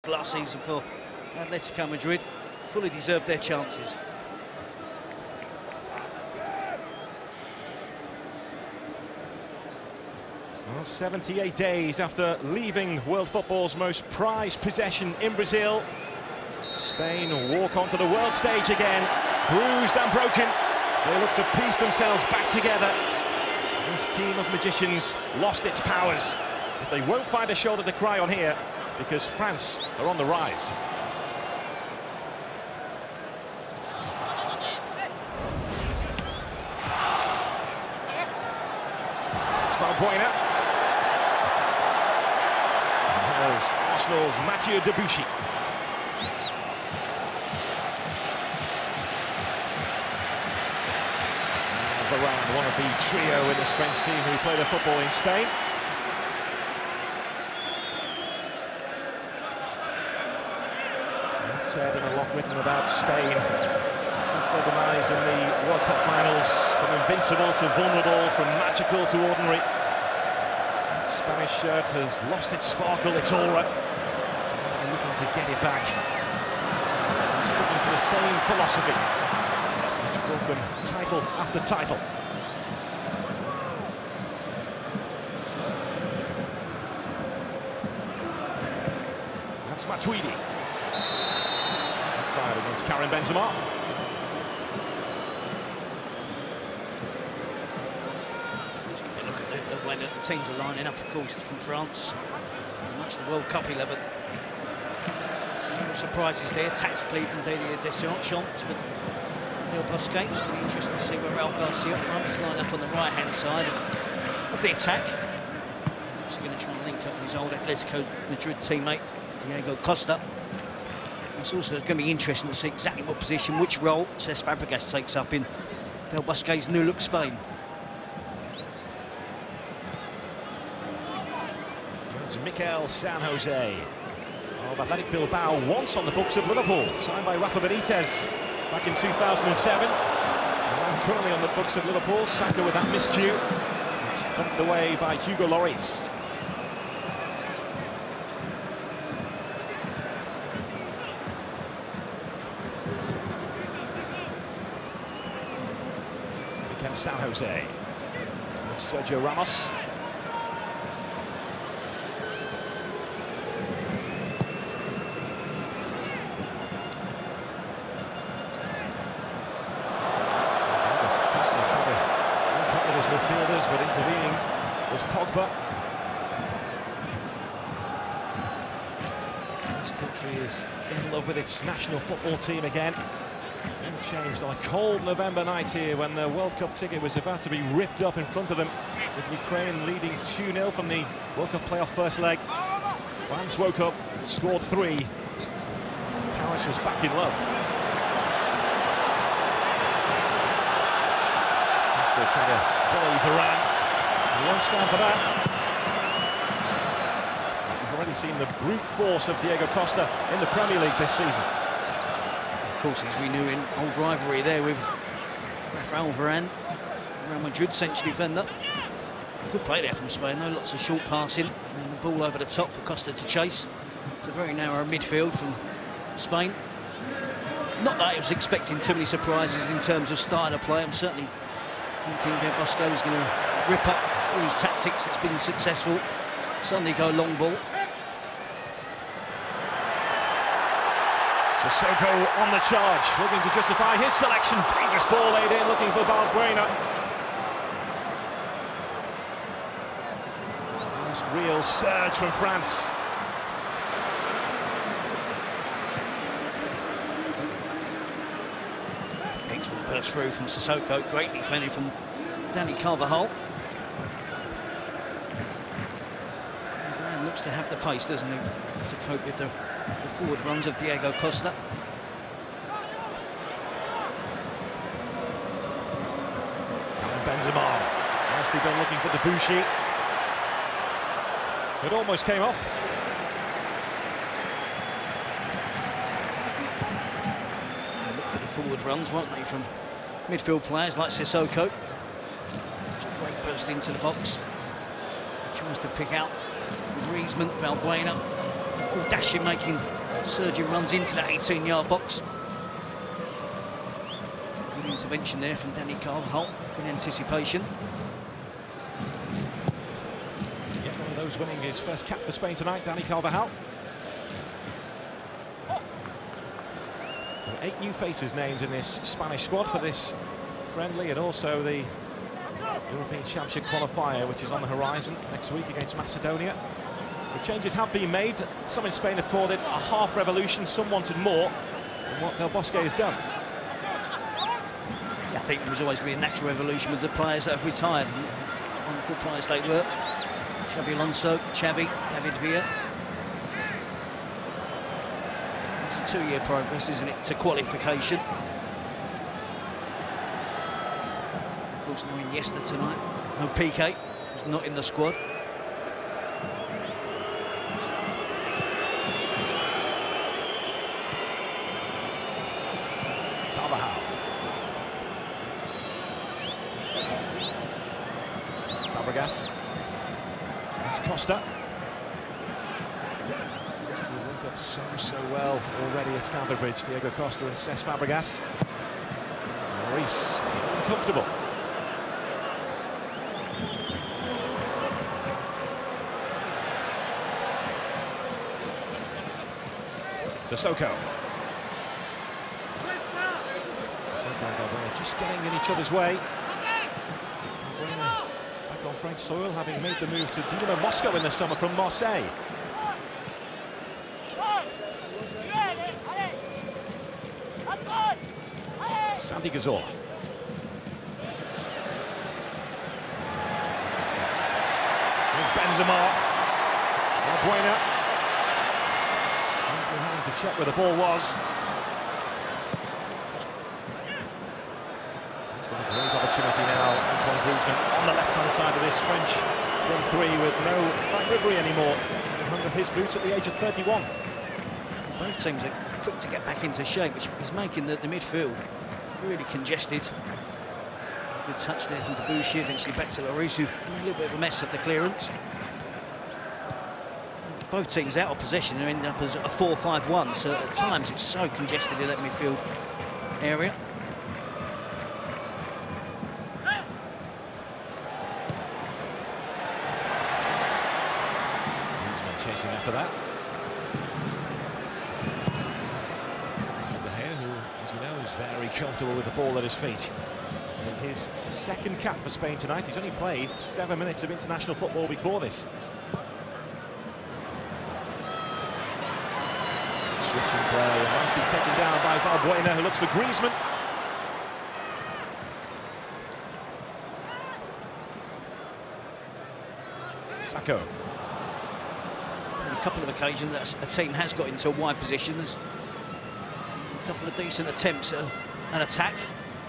last season for Atletico Madrid, fully deserved their chances. Well, 78 days after leaving world football's most prized possession in Brazil, Spain walk onto the world stage again, bruised and broken. They look to piece themselves back together. This team of magicians lost its powers, but they won't find a shoulder to cry on here, because France are on the rise. Valbuena. There's Arsenal's Mathieu Debuchy. Varane, one of the trio in this French team who play their football in Spain. Said and a lot written about Spain since their demise in the World Cup finals, from invincible to vulnerable, from magical to ordinary. That Spanish shirt has lost its sparkle, its aura. They're looking to get it back, sticking to the same philosophy which brought them title after title. That's Matuidi. Side against Karim Benzema. Look at the way that the teams are lining up, of course, from France. Very much the World Cup 11. Some real surprises there, tactically from Didier Deschamps, but Del Bosque. It's going to be interesting to see where Raul Garcia is lined up on the right-hand side of the attack. He's going to try and link up with his old Atletico Madrid teammate, Diego Costa. It's also going to be interesting to see exactly what position, which role Cesc Fabregas takes up in Del Bosque's new-look Spain. It's Mikel San Jose of Athletic Bilbao, once on the books of Liverpool, signed by Rafa Benitez back in 2007. And currently on the books of Liverpool, Saka with that miscue. It's thumped away by Hugo Lloris. San Jose. It's Sergio Ramos. Tried to cut with his midfielders, but intervening was Pogba. This country is in love with its national football team again. Changed on a cold November night here when the World Cup ticket was about to be ripped up in front of them, with Ukraine leading 2-0 from the World Cup playoff first leg. France woke up, scored 3. Paris was back in love. Still trying to bully Varane. He won't stand for that. We've already seen the brute force of Diego Costa in the Premier League this season. Of course, he's renewing old rivalry there with Rafael Varane, Real Madrid century defender. Good play there from Spain, though. Lots of short passing and the ball over the top for Costa to chase. It's a very narrow midfield from Spain. Not that I was expecting too many surprises in terms of style of play. I'm certainly thinking Del Bosque is going to rip up all his tactics that's been successful. Suddenly go long ball. Sissoko on the charge, looking to justify his selection. Dangerous ball laid in, looking for Valbuena. First real surge from France. Excellent burst through from Sissoko. Great defending from Danny Carvajal. Looks to have the pace, doesn't he, to cope with the forward runs of Diego Costa. Benzema, nicely done looking for Debuchy. It almost came off. They looked at the forward runs, weren't they, from midfield players like Sissoko. Great burst into the box. Tries to pick out Griezmann, Valbuena. All dashing, making surging runs into that 18-yard box. Good intervention there from Danny Carvajal. Good anticipation. Yeah, one of those winning his first cap for Spain tonight, Danny Carvajal. 8 new faces named in this Spanish squad for this friendly, and also the European Championship qualifier, which is on the horizon next week against Macedonia. So changes have been made. Some in Spain have called it a half revolution. Some wanted more than what Del Bosque has done. I think there was always going to be a natural revolution with the players that have retired. Wonderful players they were. Xabi Alonso, Xavi, David Villa. It's a 2-year progress, isn't it, to qualification. Of course, no Iniesta tonight. No Piqué, he's not in the squad. Carvajal. Fabregas. It's Costa. Costa linked up so well already at Stamford Bridge. Diego Costa and Cesc Fabregas. Maurice, uncomfortable. Sissoko. Just getting in each other's way. Back on French soil, having made the move to Dynamo Moscow in the summer from Marseille. Santi Cazorla. Here's Benzema. Valbuena. He's been having to check where the ball was. He's got a great opportunity now, Antoine Griezmann, on the left-hand side of this French front three with no Frank Ribery anymore under his boots at the age of 31. Both teams are quick to get back into shape, which is making the midfield really congested. Good touch there from Debussy, eventually back to Lloris, who made a little bit of a mess of the clearance. Both teams out of possession are ending up as a 4-5-1, so at times it's so congested in that midfield area. Griezmann chasing after that. As we know, is very comfortable with the ball at his feet. In his second cap for Spain tonight, he's only played 7 minutes of international football before this. Switching play, nicely taken down by Valbuena, who looks for Griezmann. Sacco. On a couple of occasions that a team has got into a wide position. There's a couple of decent attempts at an attack.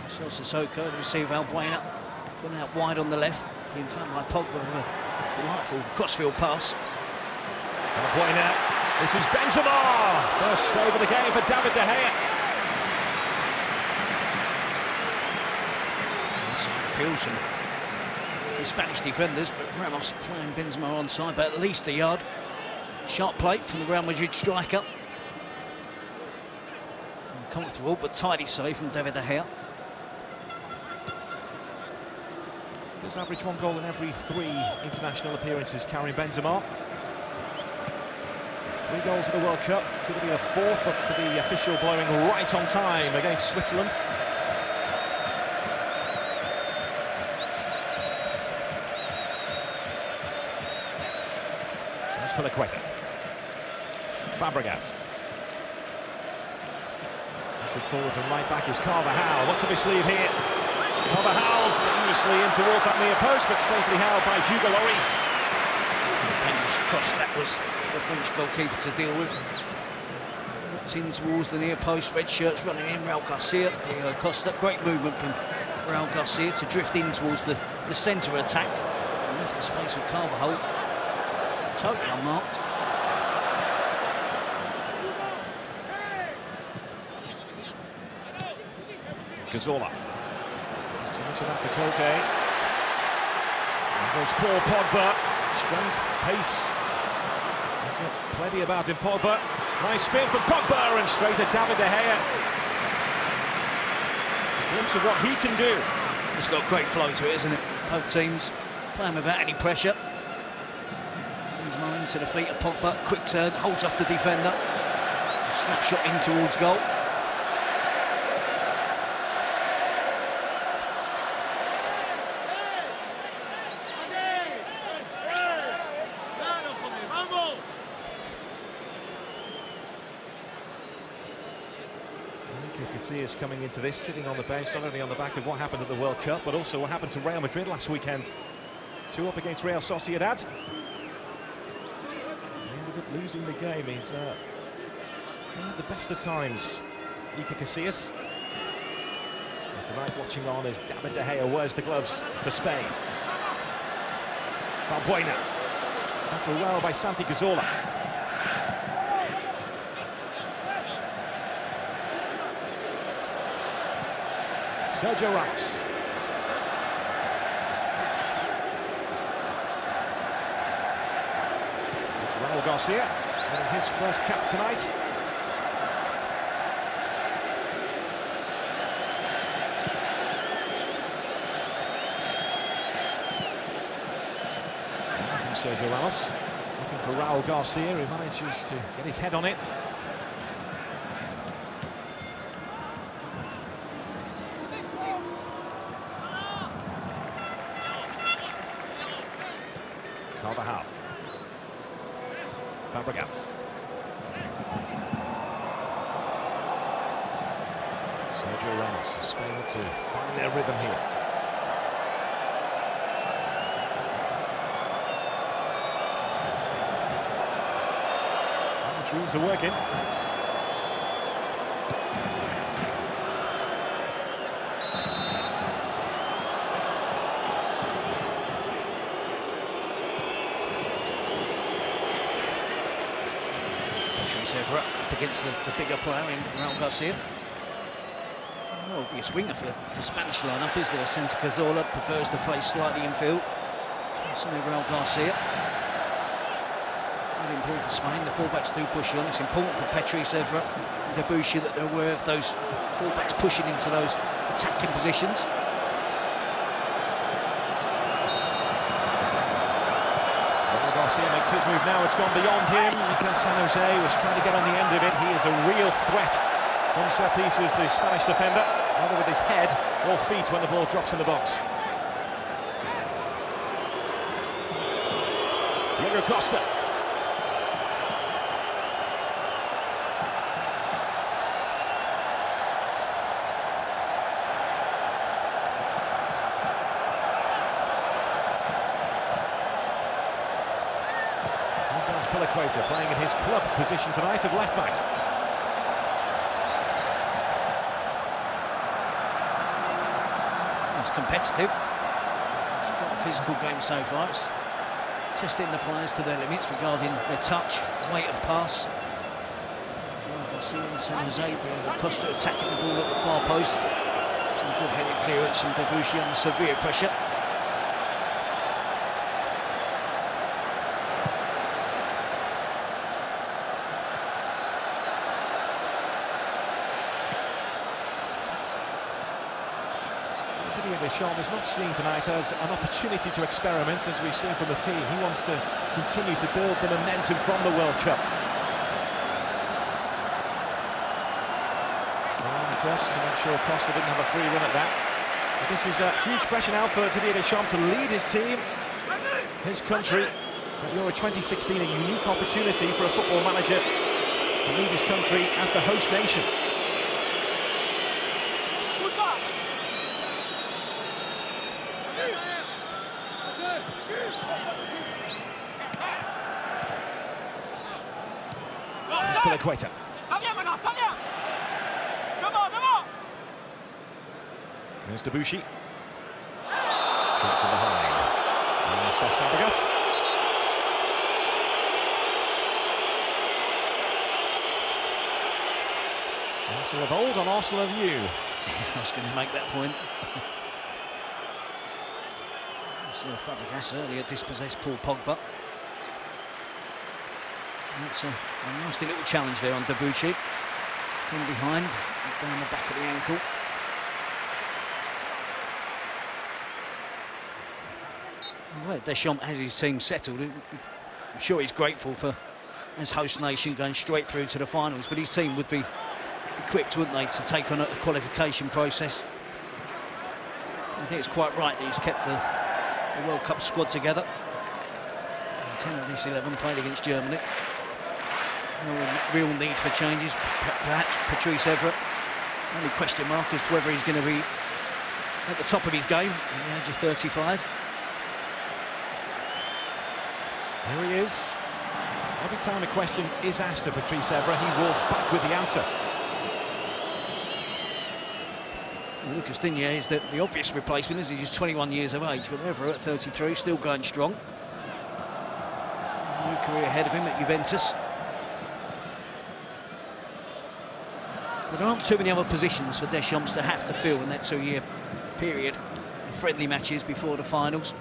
So Sissoko to receive Valbuena, putting out wide on the left, being found by Pogba with a delightful crossfield pass. Valbuena, this is Benzema! First save of the game for David De Gea. Some appeals from the Spanish defenders, but Ramos playing Benzema onside, but at least a yard. Sharp play from the Real Madrid striker. Comfortable but tidy save from David De Gea. Does average 1 goal in every 3 international appearances, carrying Benzema. 3 goals in the World Cup. Could have been a 4th, but for the official blowing right on time against Switzerland. That's Piliqueta. Fabregas. Forward from right back is Carvajal. What's up his sleeve here? Carvajal dangerously in towards that near post, but safely held by Hugo Lloris. Dangerous cross that was the French goalkeeper to deal with. It's in towards the near post, red shirts running in, Raul Garcia. Diego Costa, great movement from Raul Garcia to drift in towards the centre attack. And left the space with Carvajal. Totally unmarked. Cazorla. There's too much of that for Koke. There goes Paul Pogba. Strength, pace. He's got plenty about him, Pogba. Nice spin from Pogba and straight at David De Gea. A glimpse of what he can do. It's got a great flow to it, isn't it? Both teams playing without any pressure. Into the feet of Pogba, quick turn, holds off the defender. Snapshot in towards goal. Casillas coming into this, sitting on the bench, not only on the back of what happened at the World Cup, but also what happened to Real Madrid last weekend. 2 up against Real Sociedad. Losing the game. He's had the best of times, Iker Casillas. And tonight, watching on as David De Gea wears the gloves for Spain. Valbuena. Tackled well by Santi Cazorla. Sergio Ramos. Raul Garcia winning his first cap tonight. Sergio Ramos looking for Raul Garcia, who manages to get his head on it. Carvajal. Fabregas. Sergio Ramos, Spain to find their rhythm here. Much room to work in. Up against the bigger player in Raul Garcia. No obvious winger for the Spanish lineup, is there? Santi Cazorla prefers to play slightly infield. Certainly Raul Garcia. Really important for Spain. The fullbacks do push on. It's important for Patrice Evra and Debuchy that they're aware of those fullbacks pushing into those attacking positions. Garcia makes his move now, it's gone beyond him. Mikel San Jose was trying to get on the end of it. He is a real threat from set pieces, the Spanish defender, either with his head or feet when the ball drops in the box. Diego Costa. Equator playing in his club position tonight of left back. It's competitive. It's got a physical game so far. It's testing the players to their limits regarding their touch, weight of pass. Garcia and San Jose, Diego Costa attacking the ball at the far post. And good headed clearance from Debuchy under severe pressure. Deschamps is not seen tonight as an opportunity to experiment, as we've seen from the team. He wants to continue to build the momentum from the World Cup. I'm not sure Costa didn't have a free run at that. But this is a huge pressure now for Didier Deschamps to lead his team, his country. At Euro 2016, a unique opportunity for a football manager to lead his country as the host nation. Equator. There's Debuchy. From behind. And Cesc Fabregas. Arsenal of old on Arsenal of new. I was going to make that point. Fabregas earlier dispossessed Paul Pogba. That's a nasty little challenge there on Debuchy. From behind, down the back of the ankle. Well, Deschamps has his team settled. I'm sure he's grateful for, as host nation, going straight through to the finals, but his team would be equipped, wouldn't they, to take on a qualification process. I think it's quite right that he's kept the World Cup squad together. 10 of this 11 played against Germany. No real need for changes. Perhaps Patrice Evra. Only question mark as to whether he's going to be at the top of his game at the age of 35. Here he is. Every time a question is asked of Patrice Evra, he rolls back with the answer. Lucas Digne is the obvious replacement, as he's 21 years of age, but Evra at 33, still going strong. New career ahead of him at Juventus. But there aren't too many other positions for Deschamps to have to fill in that 2-year period. Friendly matches before the finals.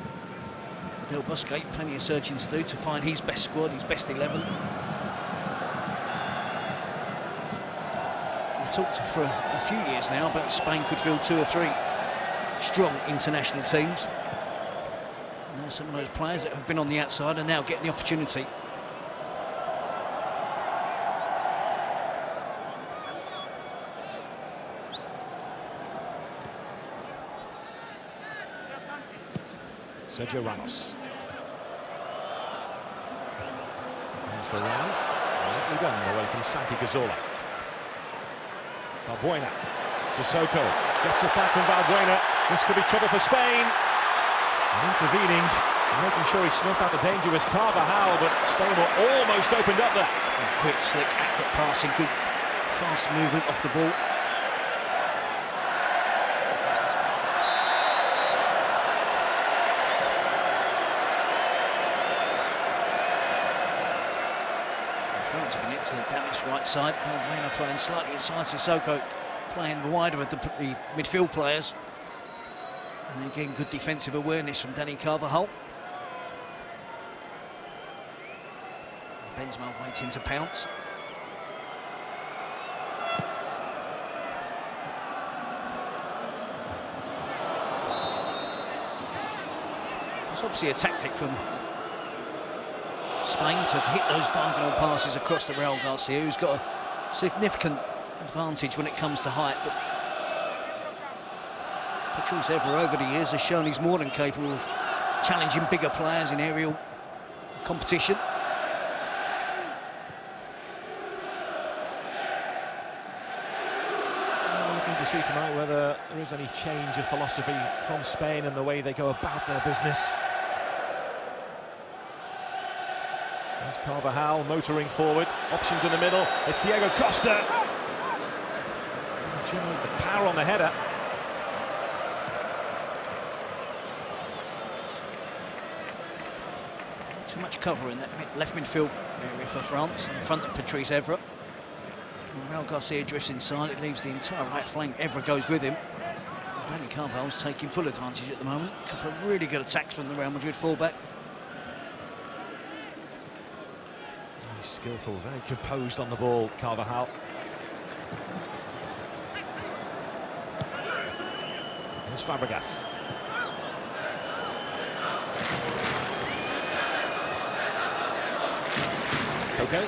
Del Bosque, plenty of searching to do to find his best squad, his best 11. We've talked for a few years now about Spain could field 2 or 3 strong international teams. And there's some of those players that have been on the outside and now getting the opportunity. Sergio Ramos. For Ryan, lightly done away from Santi Cazorla. Valbuena, Sissoko gets it back from Valbuena. This could be trouble for Spain. And intervening, making sure he snuffed out the danger was Carvajal, but Spain were almost opened up there. Quick, slick, accurate passing, good fast movement off the ball. France have been excellent down this right side. Valbuena playing slightly inside, Sissoko playing wider of the midfield players. And again, good defensive awareness from Dani Carvajal. Benzema waiting to pounce. It's obviously a tactic from Spain to hit those diagonal passes across the Raul Garcia, who's got a significant advantage when it comes to height. But Patrice Evra over the years has shown he's more than capable of challenging bigger players in aerial competition. We're looking to see tonight whether there is any change of philosophy from Spain and the way they go about their business. There's Carvajal motoring forward, options in the middle, it's Diego Costa. Generate the power on the header. Too much cover in that left midfield area for France, in front of Patrice Evra. Raul Garcia drifts inside, it leaves the entire right flank. Evra goes with him. Dani Carvajal's taking full advantage at the moment. A couple of really good attacks from the Real Madrid fullback. He's skillful, very composed on the ball, Carvajal. Here's Fabregas. Okay.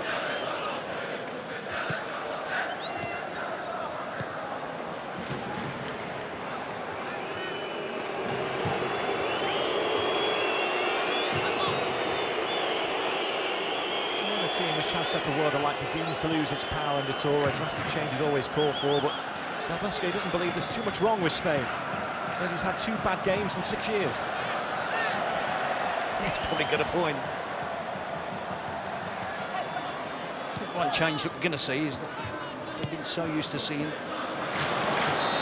A team which has set the world alight begins to lose its power in Vitoria. Drastic change is always called for, but Del Bosque doesn't believe there's too much wrong with Spain. He says he's had 2 bad games in 6 years. He's probably got a point. One change that we're going to see is that they've been so used to seeing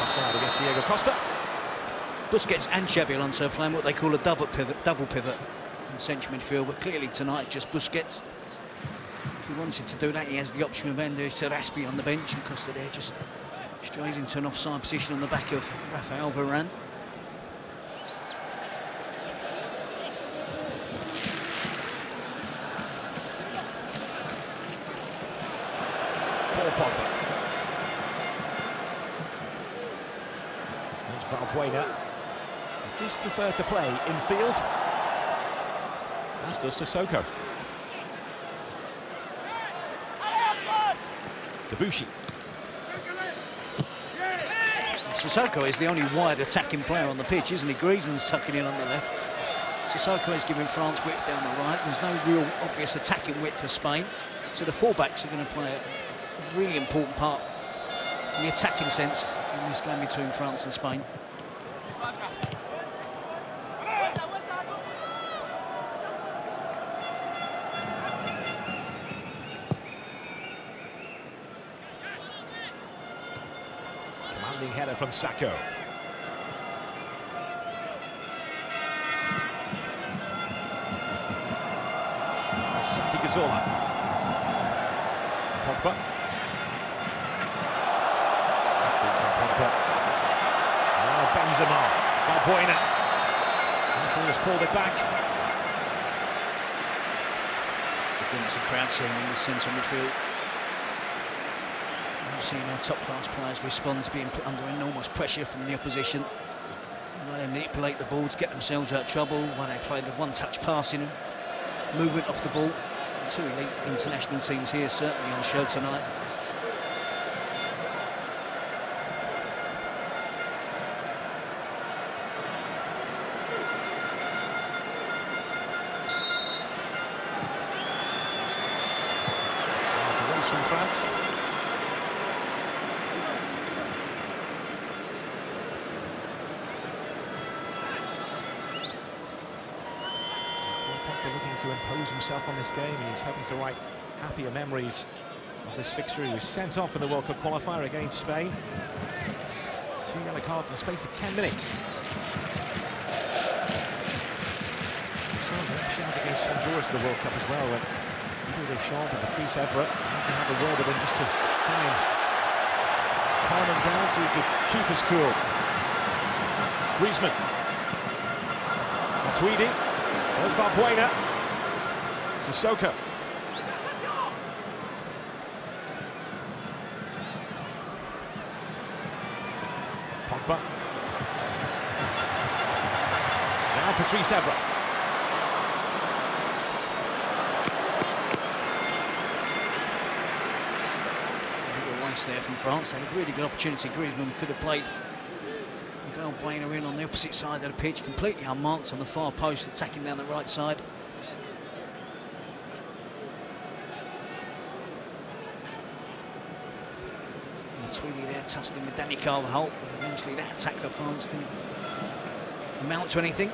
offside against Diego Costa. Busquets and Xabi Alonso playing what they call a double pivot in central midfield, but clearly tonight it's just Busquets. If he wanted to do that, he has the option of Ender Saraspi on the bench, and Costa there just strays into an offside position on the back of Rafael Varane. There's Valbuena. He does prefer to play infield, as does Sissoko. Debuchy. Sissoko is the only wide attacking player on the pitch, isn't he? Griezmann's tucking in on the left. Sissoko is giving France width down the right. There's no real obvious attacking width for Spain. So the fullbacks are going to play a really important part in the attacking sense in this game between France and Spain. Commanding header from Sacco. Santi Cazorla. Pogba. Pogba. Now Benzema. Valbuena. Referee has pulled it back. Again, it's a proud scene in the centre midfield. We've seen our top-class players respond to being put under enormous pressure from the opposition. While they manipulate the ball to get themselves out of trouble, while they play the one-touch passing, movement off the ball. Two elite international teams here, certainly on show tonight. There's a race from France. Looking to impose himself on this game. He's hoping to write happier memories of this fixture. He was sent off in the World Cup qualifier against Spain. 2 yellow cards in the space of 10 minutes. So shout against Honduras in the World Cup as well. Didier Deschamps and Patrice Evra had to have a word with him just to try and calm him down so he could keep his cool. Griezmann. Matuidi. There's Valbuena. Sissoko. Pogba. Now Patrice Evra. A waste there from France. They had a really good opportunity. Griezmann could have played Valbuena in on the opposite side of the pitch, completely unmarked on the far post, attacking down the right side. Matuidi there tussling with Danny Carvajal, but eventually that attack for France didn't amount to anything.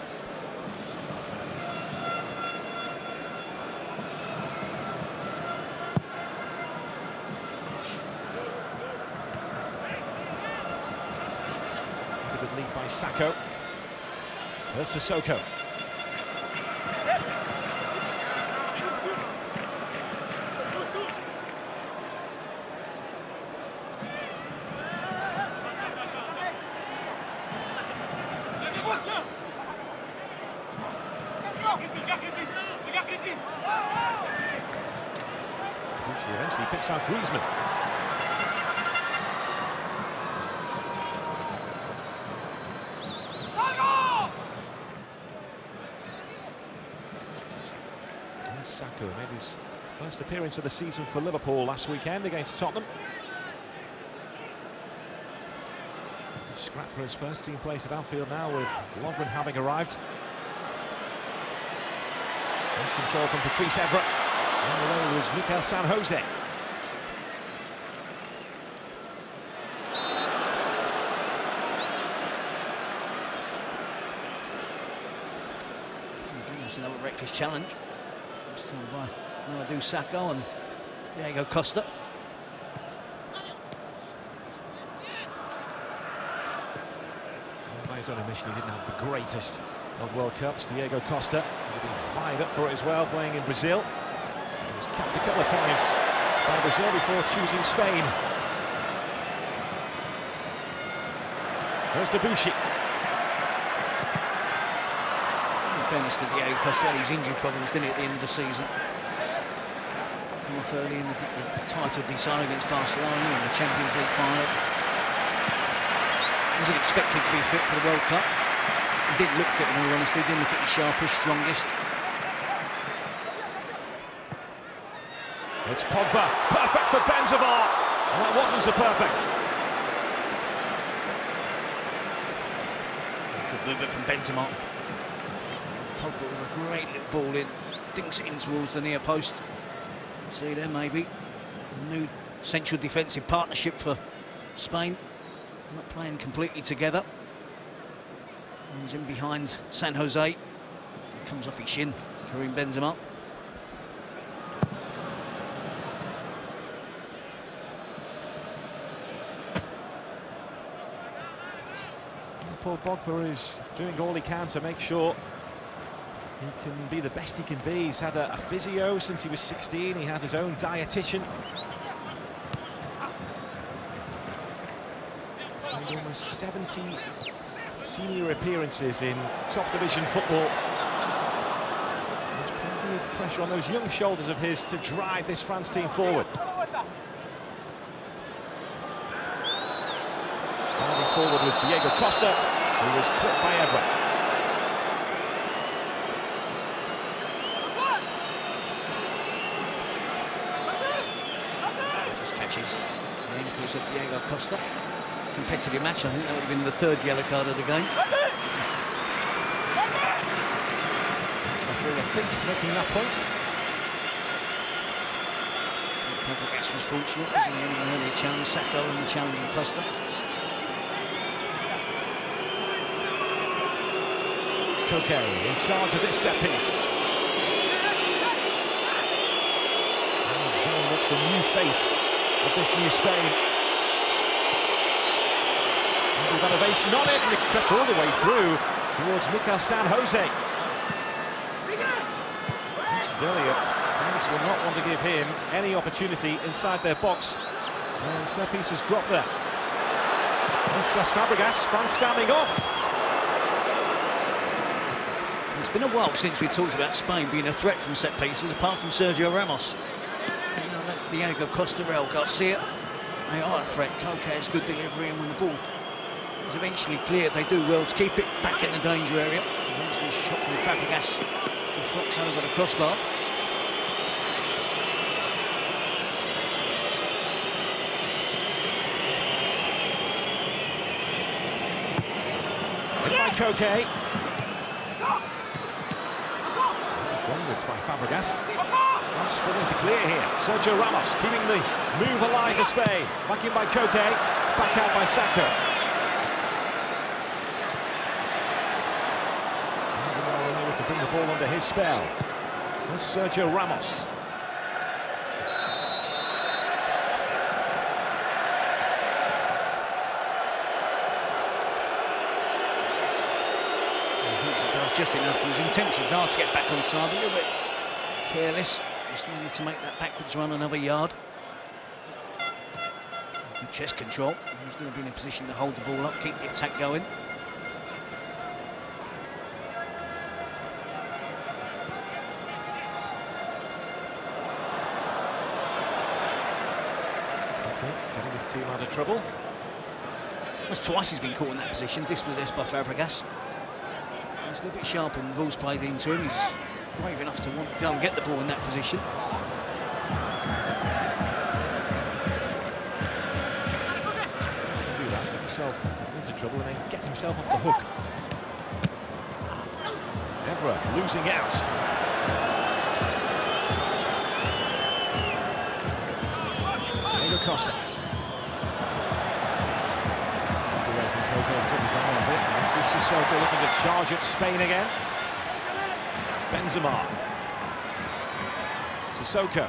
Lead by Sacco. There's Sissoko. She eventually picks out Griezmann. Sacco made his first appearance of the season for Liverpool last weekend against Tottenham. Scrap for his first team place at Anfield now, with Lovren having arrived. Nice control from Patrice Evra. On the way was Mikel San Jose. That's another reckless challenge. By Mamadou Sakho and Diego Costa. Maison initially didn't have the greatest of World Cups. Diego Costa has been fired up for it as well, playing in Brazil. He was capped a couple of times by Brazil before choosing Spain. There's Debuchy. In fairness to Diego Costa, his injury problems, didn't he, at the end of the season? off early in the title decide against Barcelona in the Champions League final. Wasn't expected to be fit for the World Cup. He didn't look fit, in all honesty. Didn't look at the sharpest, strongest. It's Pogba, perfect for Benzema, and that wasn't so perfect. Good movement from Benzema. Pogba with a great little ball in, dinks it in towards the near post. See there, maybe a new central defensive partnership for Spain. Not playing completely together. He's in behind San Jose. Comes off his shin, Karim Benzema. Paul Pogba is doing all he can to make sure he can be the best he can be. He's had a physio since he was 16. He has his own dietitian. Made almost 70 senior appearances in top division football. There's plenty of pressure on those young shoulders of his to drive this France team forward. Driving forward was Diego Costa, who was clipped by Evra. Just catches the ankles of Diego Costa. Competitive match, I think that would have been the third yellow card of the game. I think making that point. Fabregas was fortunate, as he had an early challenge, Sacco and the challenge of Costa. Koke in charge of this set piece. And very much the new face of this new Spain. And with elevation on it, and it crept all the way through towards Mikel San Jose. Mentioned earlier, France will not want to give him any opportunity inside their box. And set piece has dropped there. This is Fabregas, France standing off. It's been a while since we talked about Spain being a threat from set pieces, apart from Sergio Ramos. You know, like Diego Costa, Raul Garcia, they are a threat. Koke has good delivery, and when the ball is eventually cleared, they do well to keep it back in the danger area. Eventually, a shot from Fabregas deflects over the crossbar. Hit by Koke. Onwards by Fabregas. France struggling to clear here. Sergio Ramos keeping the move alive for Spain. Back in by Koke. Back out by Sacco. Unable to bring the ball under his spell. There's Sergio Ramos. Just enough. His intentions are to get back on side, a little bit careless. Just needed to make that backwards run another yard. Good chest control. He's going to be in a position to hold the ball up, keep the attack going. Getting his team out of trouble. That's twice he's been caught in that position, dispossessed by Fabregas. He's a little bit sharp and the ball's played into him. He's brave enough to want to go and get the ball in that position. Do that, get himself into trouble and then get himself off the hook. Evra losing out. Diego Costa. Away from Koke, took his eye off it. This is Sissoko looking to charge at Spain again. Benzema. Sissoko.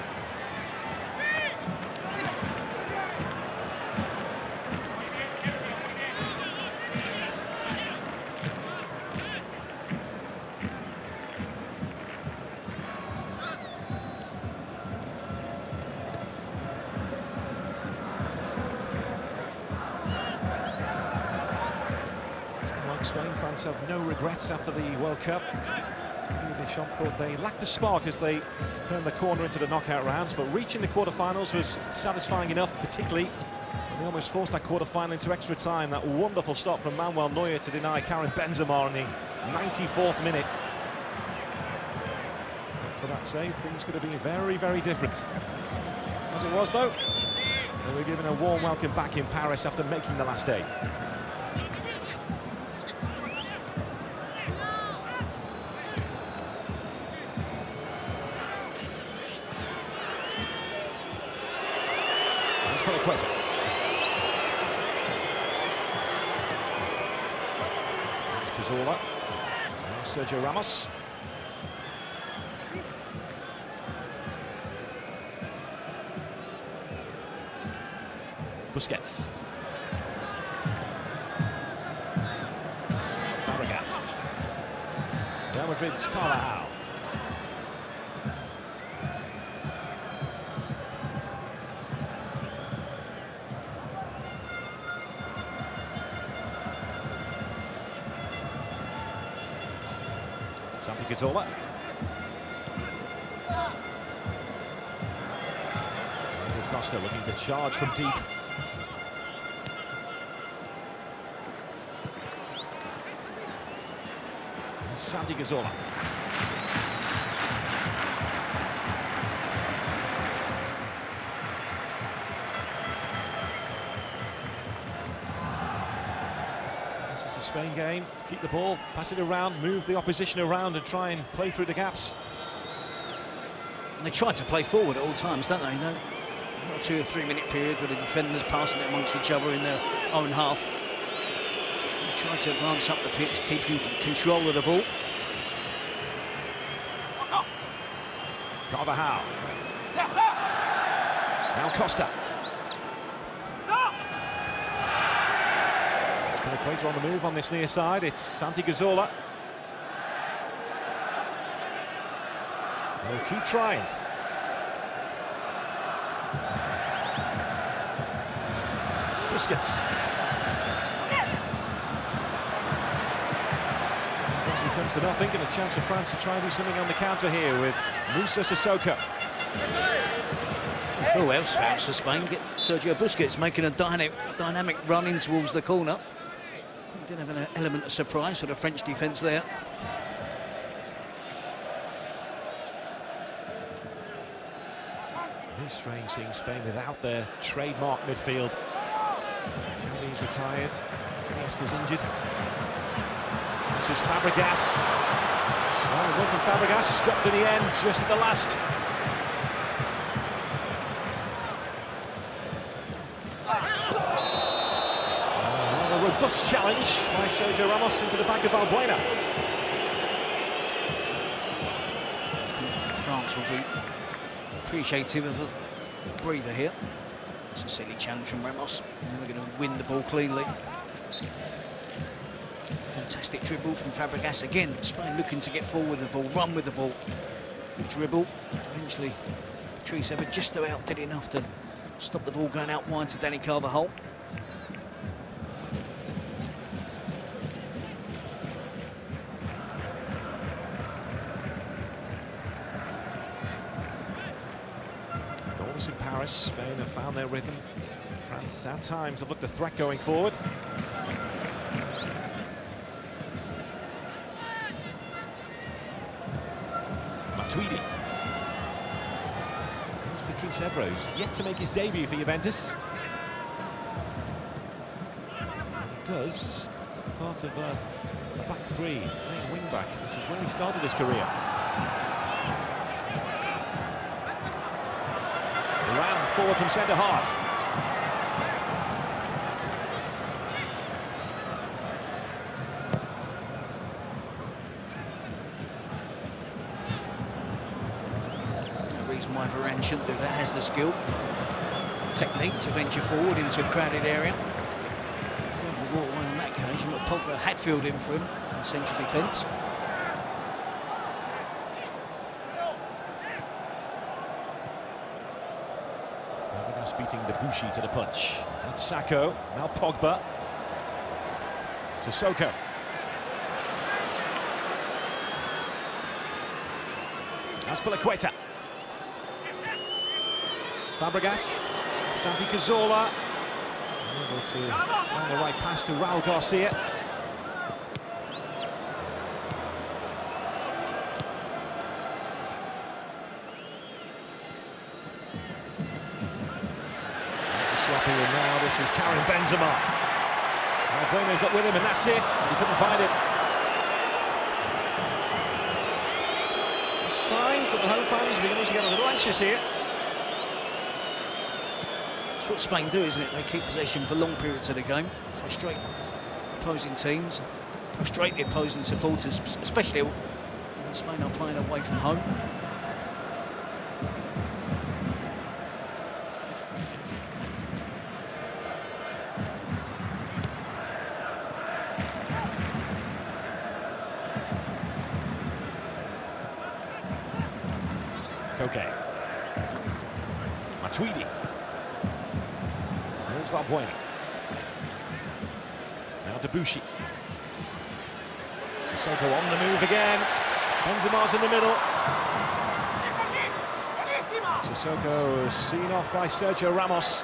Spain fans have no regrets after the World Cup. Deschamps thought they lacked a spark as they turned the corner into the knockout rounds, but reaching the quarterfinals was satisfying enough, particularly when they almost forced that quarterfinal into extra time. That wonderful stop from Manuel Neuer to deny Karim Benzema in the 94th minute. But for that save, things could have been very, very different. As it was, though, they were given a warm welcome back in Paris after making the last 8. It's Cazorla. Now Sergio Ramos. Busquets. Fabregas. Real Madrid's Carvajal. Santi Cazorla. Costa looking to charge from deep. Santi Cazorla. This is a Spain game. To keep the ball, pass it around, move the opposition around and try and play through the gaps. And they try to play forward at all times, don't they? No, not a 2 or 3 minute period where the defenders passing it amongst each other in their own half. They try to advance up the pitch, keeping control of the ball. Carvajal. Now Costa. Equator on the move on this near side. It's Santi Cazorla. They'll keep trying. Busquets. Actually comes to nothing, and a chance for France to try and do something on the counter here with Moussa Sissoko. Who else found for Spain? Get Sergio Busquets making a dynamic run in towards the corner. He did have an element of surprise for the French defence there. It is strange seeing Spain without their trademark midfield. Xavi's retired, Iniesta's injured. This is Fabregas. Small run from Fabregas, stopped in the end, just at the last. Robust challenge by Sergio Ramos into the back of Valbuena. France will be appreciative of a breather here. It's a silly challenge from Ramos. We're going to win the ball cleanly. Fantastic dribble from Fabregas again. Spain looking to get forward with the ball, run with the ball. Dribble. Eventually, Patrice Evra just about did enough to stop the ball going out wide to Dani Carvajal. In Paris, Spain have found their rhythm. France at times have looked a threat going forward. Matuidi. Here's Patrice Evra, who's yet to make his debut for Juventus. He does part of a back three, playing wing back, which is where he started his career. Ran forward from centre half. There's no reason why Varane shouldn't do that. Has the skill, technique to venture forward into a crowded area. Don't walk away on that occasion, but Pogba Hatfield in for him in central defence. Beating Debuchy to the punch. That's Sacco, now Pogba. Sissoko. Azpilicueta. Fabregas. Santi Cazorla. Able to find the right pass to Raul Garcia. Sloppy, and now this is Karim Benzema. Bueno's up with him, and that's it. He couldn't find him. Signs that the home fans are beginning to get a little anxious here. That's what Spain do, isn't it? They keep possession for long periods of the game, frustrate opposing teams, frustrate the opposing supporters, especially when Spain are playing away from home. Okay. Matuidi. Here's Valbuena. Now Debuchy. Sissoko on the move again. Benzema's in the middle. Sissoko is seen off by Sergio Ramos.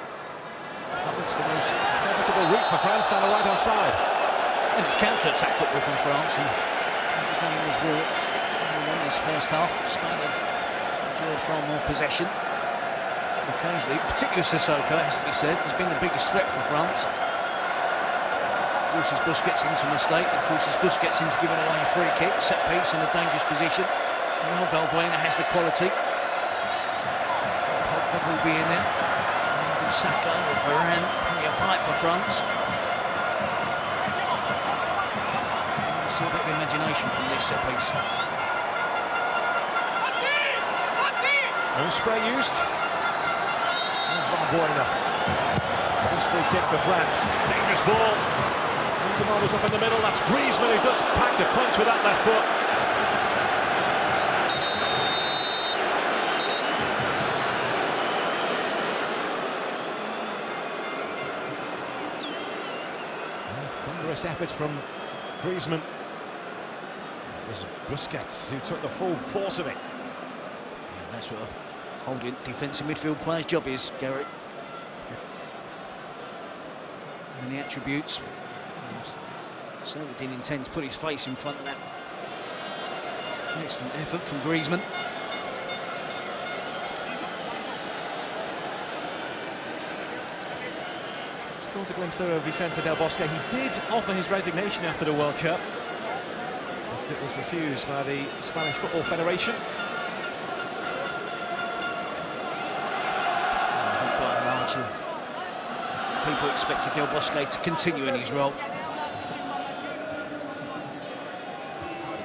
That looks the most inevitable route for France down the right-hand side. And it's counter-attack football from France, and the game was brought in this first half. Spain have enjoyed far more possession. Occasionally, particularly Sissoko, has to be said, has been the biggest threat for France. Forces Busquets into a mistake, and forces Busquets into giving away a free kick, set piece in a dangerous position. Well, Valbuena has the quality. Pogba will be in there. Saka with Varane, plenty of height for France. See a bit of imagination from this set piece. No spray used. There's Valbuena. This free kick for France. Dangerous ball. Benzema was up in the middle. That's Griezmann who does pack the punch with that left foot. Thunderous effort from Griezmann. It was Busquets who took the full force of it. Yeah, that's what a holding defensive midfield player's job is, Garrett. Many attributes. Certainly didn't intend to put his face in front of that. Excellent effort from Griezmann. Caught a glimpse there of Vicente Del Bosque. He did offer his resignation after the World Cup, but it was refused by the Spanish Football Federation. I think by and large, people expected Del Bosque to continue in his role.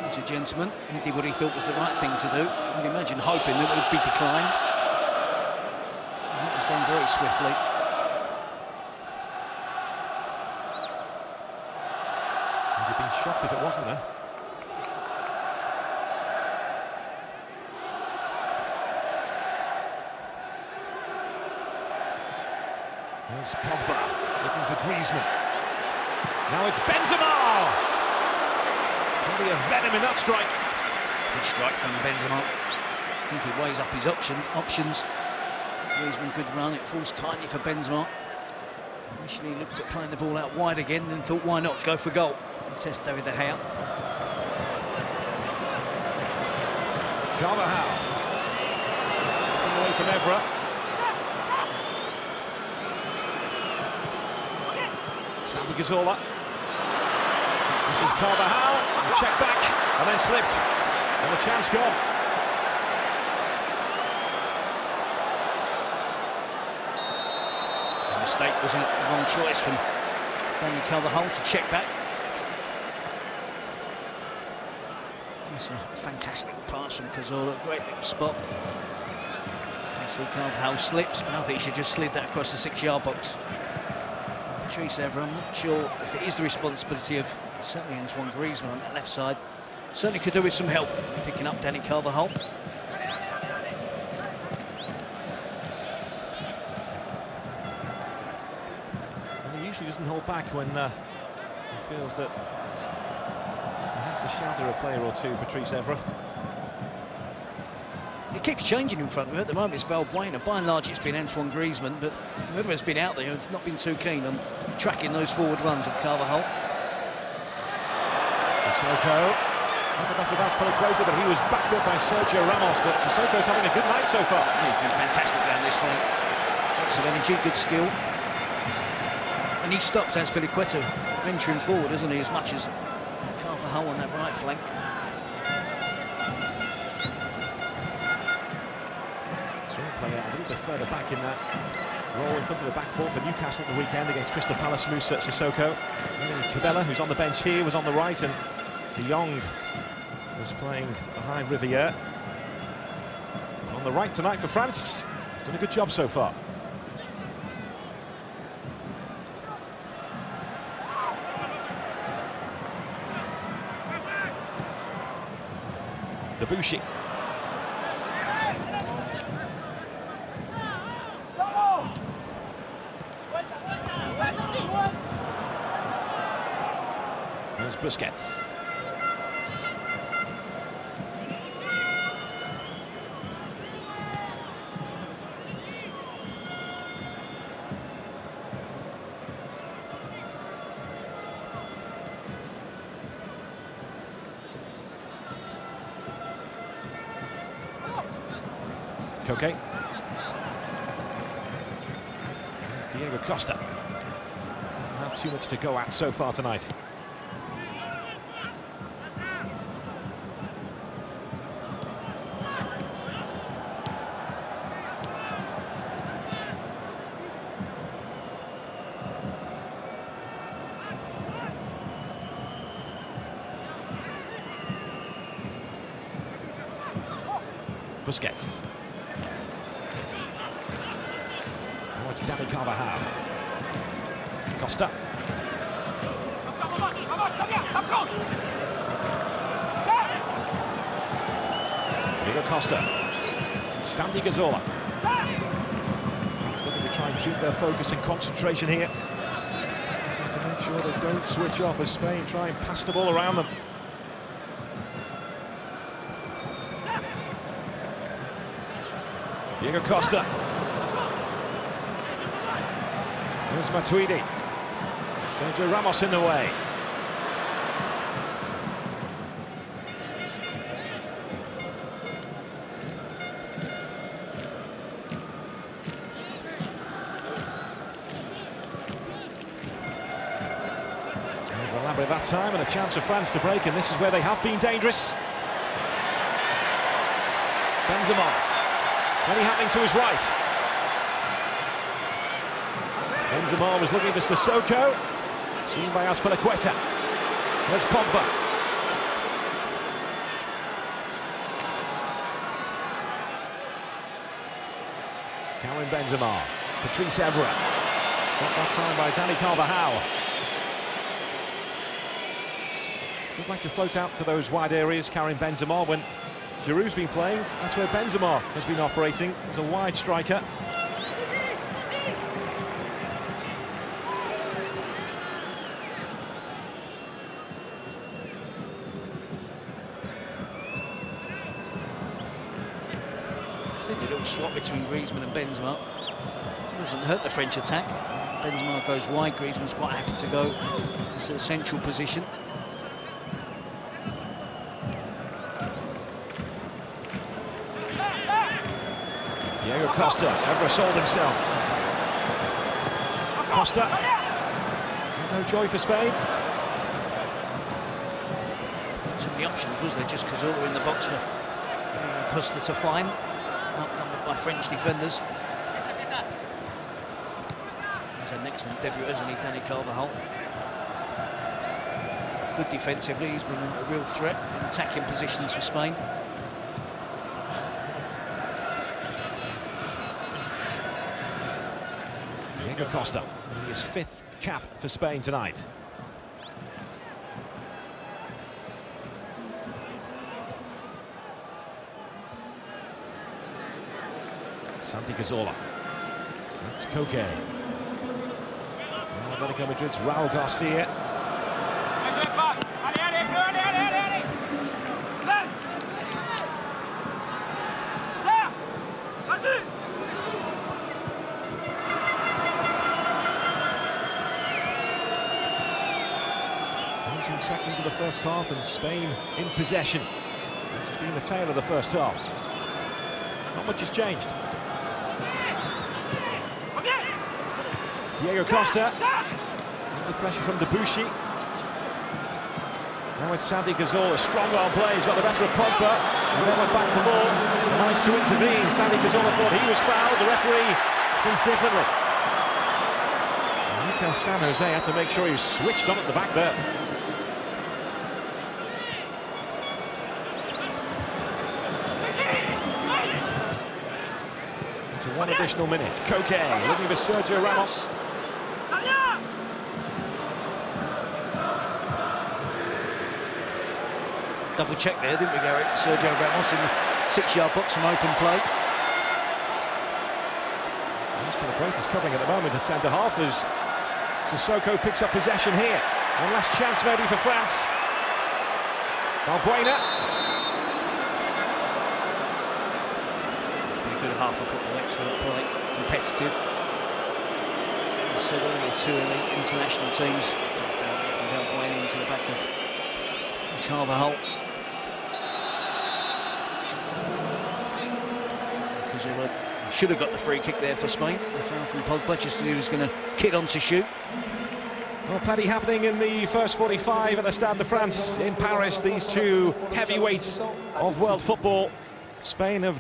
He's a gentleman. He did what he thought was the right thing to do. I'd imagine hoping that it would be declined. And that was done very swiftly. He'd have been shocked if it wasn't there. There's Pogba looking for Griezmann. Now it's Benzema! Probably a venom in that strike. Good strike from Benzema. I think he weighs up his options. Griezmann good run, it falls kindly for Benzema. Initially looked at playing the ball out wide again, then thought, why not go for goal and test David De Gea. Carvajal. Stepping away from Evra. Santi Cazorla. This is Carvajal. Check back and then slipped. And the chance gone. A mistake, wasn't it? The wrong choice from Dani Carvajal to check back. It's a fantastic pass from Cazorla, great little spot. You see Carvajal slips, but I think he should just slid that across the 6-yard box. Patrice Evra, I'm not sure if it is the responsibility of certainly Antoine Griezmann on that left side. Certainly could do with some help picking up Dani Carvajal. And he usually doesn't hold back when he feels that he has to shatter a player or two, Patrice Evra. It keeps changing in front of him. At the moment it's Valbuena. By and large it's been Antoine Griezmann, but whoever has been out there has not been too keen on tracking those forward runs of Carvajal. Sissoko. That's Peliqueta, but he was backed up by Sergio Ramos, but Sissoko's having a good night so far. Yeah, he's been fantastic down this flank. Lots of energy, good skill. And he stopped as Peliqueta venturing forward, isn't he, as much as Carvajal on that right flank. So he'll play a little bit further back in that role in front of the back four for Newcastle at the weekend against Crystal Palace. Moussa Sissoko. Cabella, who's on the bench here, was on the right, and De Jong was playing behind Riviere. On the right tonight for France. He's done a good job so far. Debuchy. There's Busquets. Okay. There's Diego Costa. Doesn't have too much to go at so far tonight. Busquets. Oh, it's Dani Carvajal. Costa. Diego Costa. Santi Cazorla. He's looking to try and keep their focus and concentration here. To make sure they don't switch off as Spain try and pass the ball around them. Diego Costa. There's Matuidi. Sergio Ramos in the way. Elaborate that time, and a chance for France to break, and this is where they have been dangerous. Benzema. Any happening to his right. Benzema was looking for Sissoko. Seen by Azpilicueta. There's Pogba. Karim Benzema. Patrice Evra. Stopped that time by Dani Carvajal. Does like to float out to those wide areas, Karim Benzema, when Giroud's been playing. That's where Benzema has been operating as a wide striker. A little swap between Griezmann and Benzema. Doesn't hurt the French attack. Benzema goes wide, Griezmann's quite happy to go to the central position. Diego Costa, Evra sold himself. Costa. No joy for Spain. Some of the options, was there? Just Cazorla in the box for Costa to find. Outnumbered by French defenders. He's an excellent debut, hasn't he, Dani Carvajal? Good defensively, he's been a real threat in attacking positions for Spain. Diego Costa, his 5th cap for Spain tonight. Santi Cazorla. That's Koke. Atletico Madrid's Raul Garcia. Closing seconds of the first half, and Spain in possession, which has been the tail of the first half. Not much has changed. It's Diego Costa. Under pressure from Debuchy. Now it's Santi Cazorla, strong arm play, he's got the better of Pogba, and then went back for more, managed to intervene. Santi Cazorla thought he was fouled, the referee thinks differently. Mikel San Jose had to make sure he was switched on at the back there. To one additional minute, Koke looking for Sergio Ramos. Double check there, didn't we, Gary? Sergio Ramos in the 6-yard box from open play. He's got the greatest covering at the moment at centre half as Sissoko picks up possession here. One last chance maybe for France. Valbuena. Pretty good half of football, excellent play, competitive. I said earlier, 2 elite international teams. From Valbuena into the back of Carvajal. Should have got the free kick there for Spain. The foul from Pogba, just as he was going to kick on to shoot. Well, plenty happening in the first 45 at the Stade de France in Paris. These two heavyweights of world football. Spain have